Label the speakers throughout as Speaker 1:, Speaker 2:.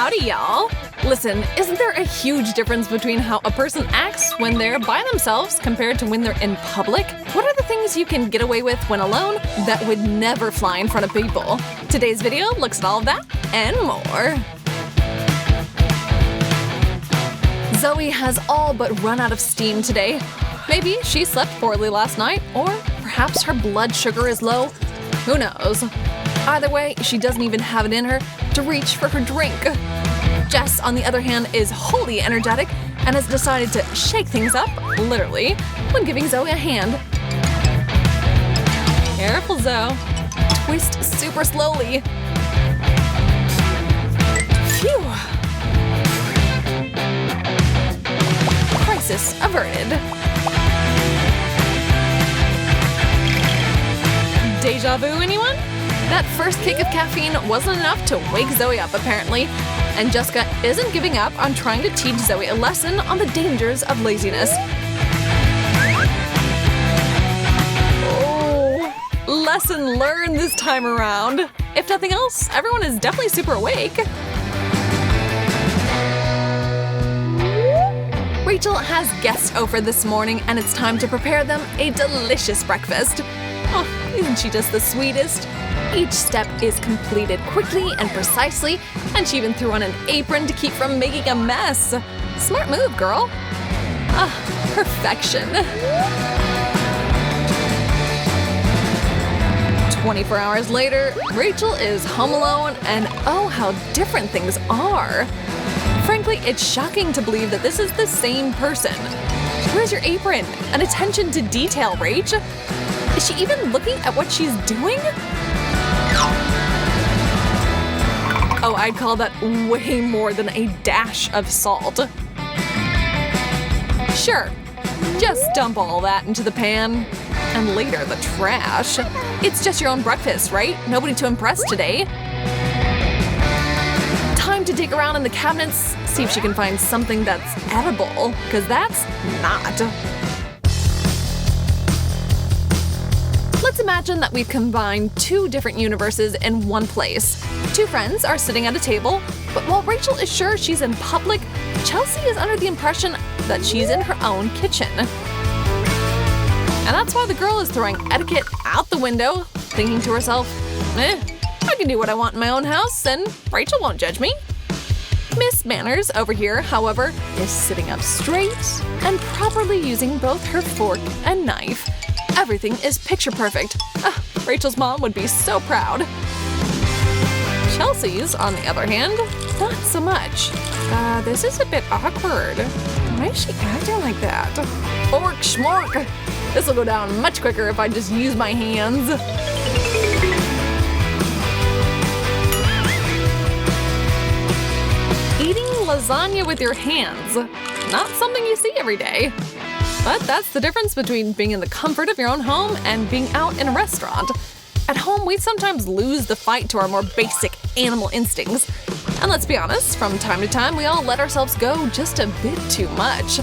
Speaker 1: Howdy, y'all! Listen, isn't there a huge difference between how a person acts when they're by themselves compared to when they're in public? What are the things you can get away with when alone that would never fly in front of people? Today's video looks at all of that and more. Zoe has all but run out of steam today. Maybe she slept poorly last night, or perhaps her blood sugar is low. Who knows? Either way, she doesn't even have it in her to reach for her drink. Jess, on the other hand, is wholly energetic and has decided to shake things up, literally, when giving Zoe a hand. Careful, Zoe. Twist super slowly. Phew. Crisis averted. Deja vu, anyone? That first kick of caffeine wasn't enough to wake Zoe up, apparently, and Jessica isn't giving up on trying to teach Zoe a lesson on the dangers of laziness. Oh, lesson learned this time around. If nothing else, everyone is definitely super awake. Rachel has guests over this morning, and it's time to prepare them a delicious breakfast. Oh, isn't she just the sweetest? Each step is completed quickly and precisely, and she even threw on an apron to keep from making a mess. Smart move, girl. Ah, perfection. 24 hours later, Rachel is home alone, and oh, how different things are. Frankly, it's shocking to believe that this is the same person. Where's your apron? And attention to detail, Rach. Is she even looking at what she's doing? Oh, I'd call that way more than a dash of salt. Sure, just dump all that into the pan. And later, the trash. It's just your own breakfast, right? Nobody to impress today. Time to dig around in the cabinets, see if she can find something that's edible, because that's not. Let's imagine that we've combined two different universes in one place. Two friends are sitting at a table, but while Rachel is sure she's in public, Chelsea is under the impression that she's in her own kitchen. And that's why the girl is throwing etiquette out the window, thinking to herself, I can do what I want in my own house, and Rachel won't judge me. Miss Manners over here, however, is sitting up straight and properly using both her fork and knife. Everything is picture perfect. Rachel's mom would be so proud. Chelsea's, on the other hand, not so much. This is a bit awkward. Why is she acting like that? Fork schmork! This'll go down much quicker if I just use my hands. Eating lasagna with your hands. Not something you see every day. But that's the difference between being in the comfort of your own home and being out in a restaurant. At home, we sometimes lose the fight to our more basic animal instincts. And let's be honest, from time to time, we all let ourselves go just a bit too much,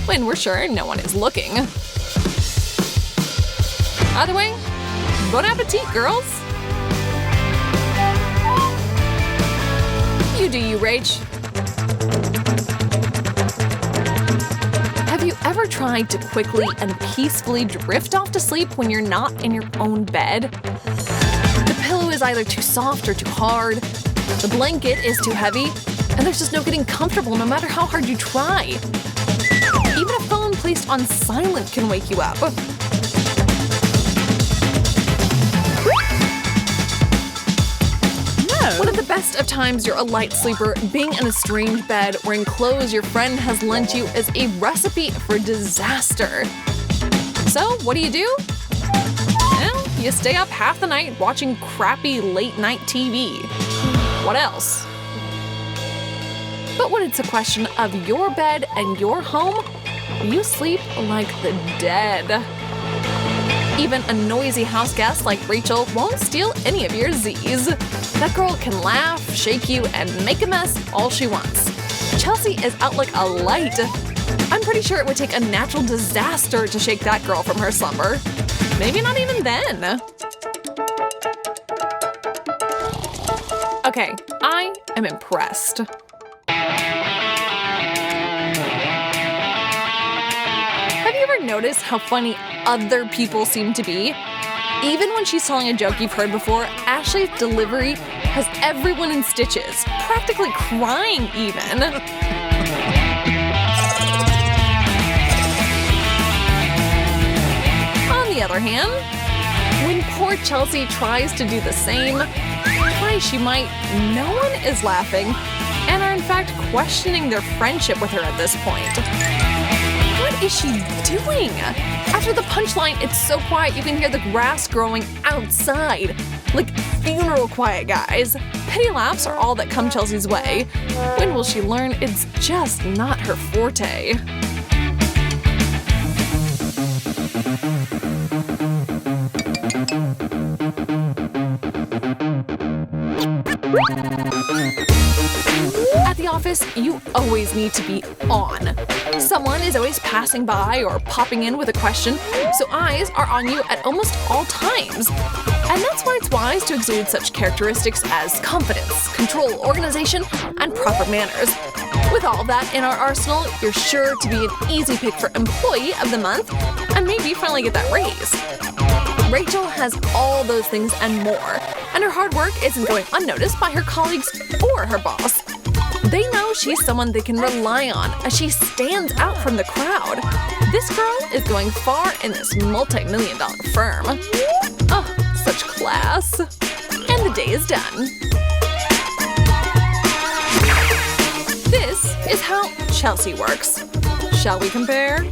Speaker 1: when we're sure no one is looking. Either way, bon appetit, girls! You do you, Rach. Have you ever tried to quickly and peacefully drift off to sleep when you're not in your own bed? The pillow is either too soft or too hard, the blanket is too heavy, and there's just no getting comfortable no matter how hard you try. Even a phone placed on silent can wake you up. One of the best of times you're a light sleeper, being in a strange bed wearing clothes your friend has lent you is a recipe for disaster. So, what do? Well, you stay up half the night watching crappy late-night TV. What else? But when it's a question of your bed and your home, you sleep like the dead. Even a noisy house guest like Rachel won't steal any of your Z's. That girl can laugh, shake you, and make a mess all she wants. Chelsea is out like a light. I'm pretty sure it would take a natural disaster to shake that girl from her slumber. Maybe not even then. Okay, I am impressed. Have you ever noticed how funny other people seem to be? Even when she's telling a joke you've heard before, Ashley's delivery has everyone in stitches, practically crying even. On the other hand, when poor Chelsea tries to do the same, try she might, no one is laughing and are in fact questioning their friendship with her at this point. What is she doing? After the punchline, it's so quiet you can hear the grass growing outside. Like funeral quiet, guys. Petty laughs are all that come Chelsea's way. When will she learn it's just not her forte? At the office, you always need to be on. Someone is always passing by or popping in with a question, so eyes are on you at almost all times. And that's why it's wise to exude such characteristics as confidence, control, organization, and proper manners. With all that in our arsenal, you're sure to be an easy pick for Employee of the Month and maybe finally get that raise. Rachel has all those things and more, and her hard work isn't going unnoticed by her colleagues or her boss. They know she's someone they can rely on as she stands out from the crowd. This girl is going far in this multi-million-dollar firm. Oh, such class. And the day is done. This is how Chelsea works. Shall we compare?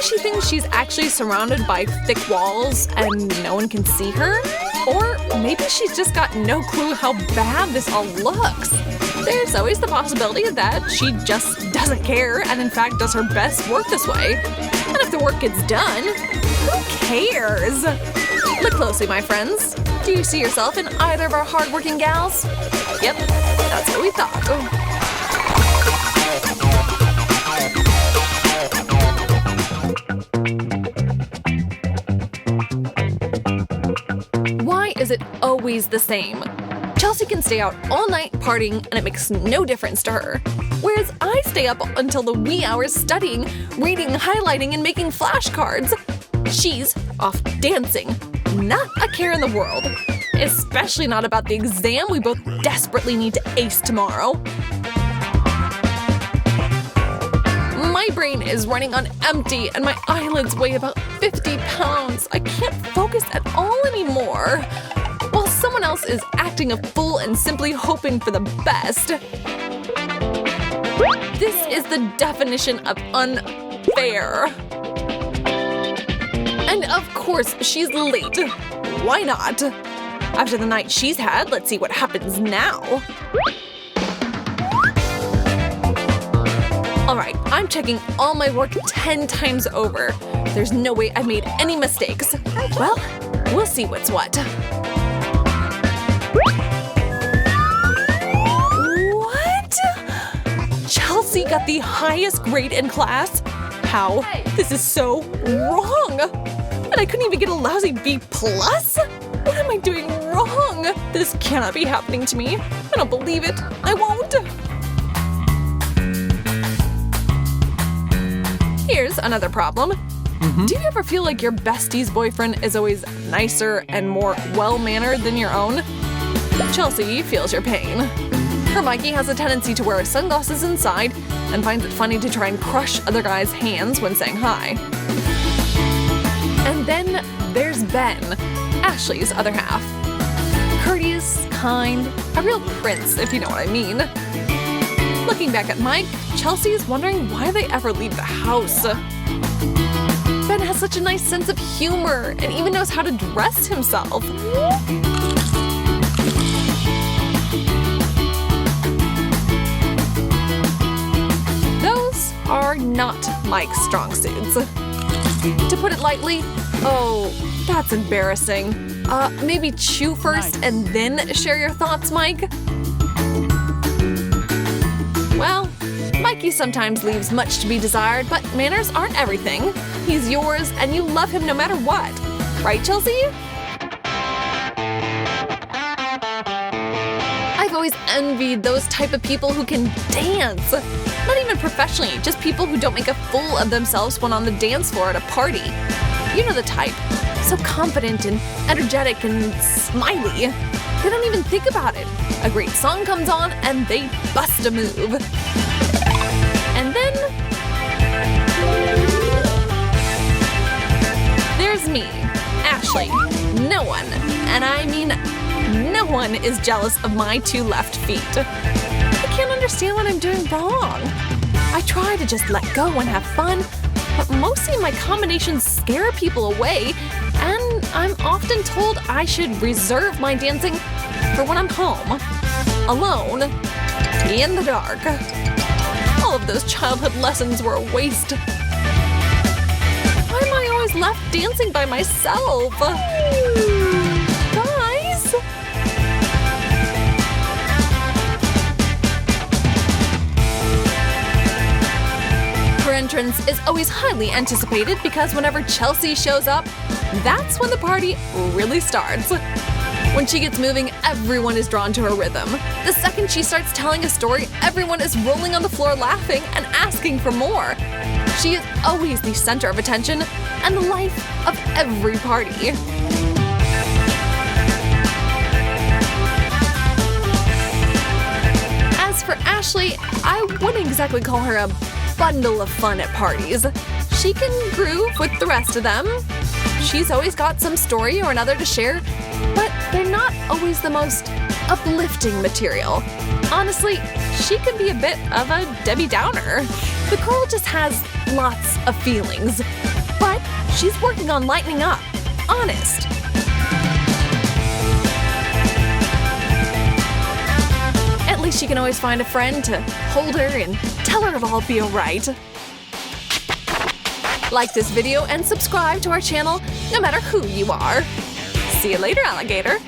Speaker 1: She thinks she's actually surrounded by thick walls and no one can see her? Or maybe she's just got no clue how bad this all looks. There's always the possibility that she just doesn't care and in fact does her best work this way. And if the work gets done, who cares? Look closely, my friends. Do you see yourself in either of our hardworking gals? Yep, that's what we thought. Why is it always the same? Chelsea can stay out all night partying and it makes no difference to her. Whereas I stay up until the wee hours studying, reading, highlighting, and making flashcards. She's off dancing. Not a care in the world. Especially not about the exam we both desperately need to ace tomorrow. My brain is running on empty and my eyelids weigh about 50 pounds. I can't focus at all anymore. While someone else is acting a fool and simply hoping for the best. This is the definition of unfair. And of course, she's late. Why not? After the night she's had, let's see what happens now. Alright, I'm checking all my work 10 times over. There's no way I made any mistakes. Well, we'll see what's what. What? Chelsea got the highest grade in class? How? This is so wrong! And I couldn't even get a lousy B+? What am I doing wrong? This cannot be happening to me. I don't believe it. I won't. Here's another problem. Do you ever feel like your bestie's boyfriend is always nicer and more well-mannered than your own? Chelsea feels your pain. Her Mikey has a tendency to wear sunglasses inside and finds it funny to try and crush other guys' hands when saying hi. And then there's Ben, Ashley's other half. Courteous, kind, a real prince, if you know what I mean. Looking back at Mike, Chelsea's wondering why they ever leave the house. Ben has such a nice sense of humor and even knows how to dress himself. Those are not Mike's strong suits. To put it lightly, oh, that's embarrassing. Maybe chew first and then share your thoughts, Mike? Well, Mikey sometimes leaves much to be desired, but manners aren't everything. He's yours, and you love him no matter what. Right, Chelsea? I've always envied those type of people who can dance. Not even professionally, just people who don't make a fool of themselves when on the dance floor at a party. You know the type. So confident and energetic and smiley. They don't even think about it. A great song comes on and they bust a move. And then there's me, Ashley. No one, and I mean no one, is jealous of my 2 left feet. I can't understand what I'm doing wrong. I try to just let go and have fun, but mostly my combinations scare people away, and I'm often told I should reserve my dancing for when I'm home, alone, in the dark. All of those childhood lessons were a waste. Why am I always left dancing by myself? Guys? Her entrance is always highly anticipated because whenever Chelsea shows up, that's when the party really starts. When she gets moving, everyone is drawn to her rhythm. The second she starts telling a story, everyone is rolling on the floor laughing and asking for more. She is always the center of attention and the life of every party. As for Ashley, I wouldn't exactly call her a bundle of fun at parties. She can groove with the rest of them. She's always got some story or another to share, but they're not always the most uplifting material. Honestly, she can be a bit of a Debbie Downer. The girl just has lots of feelings, but she's working on lightening up. Honest. At least she can always find a friend to hold her and tell her it'll all be alright. Like this video and subscribe to our channel no matter who you are. See you later, alligator!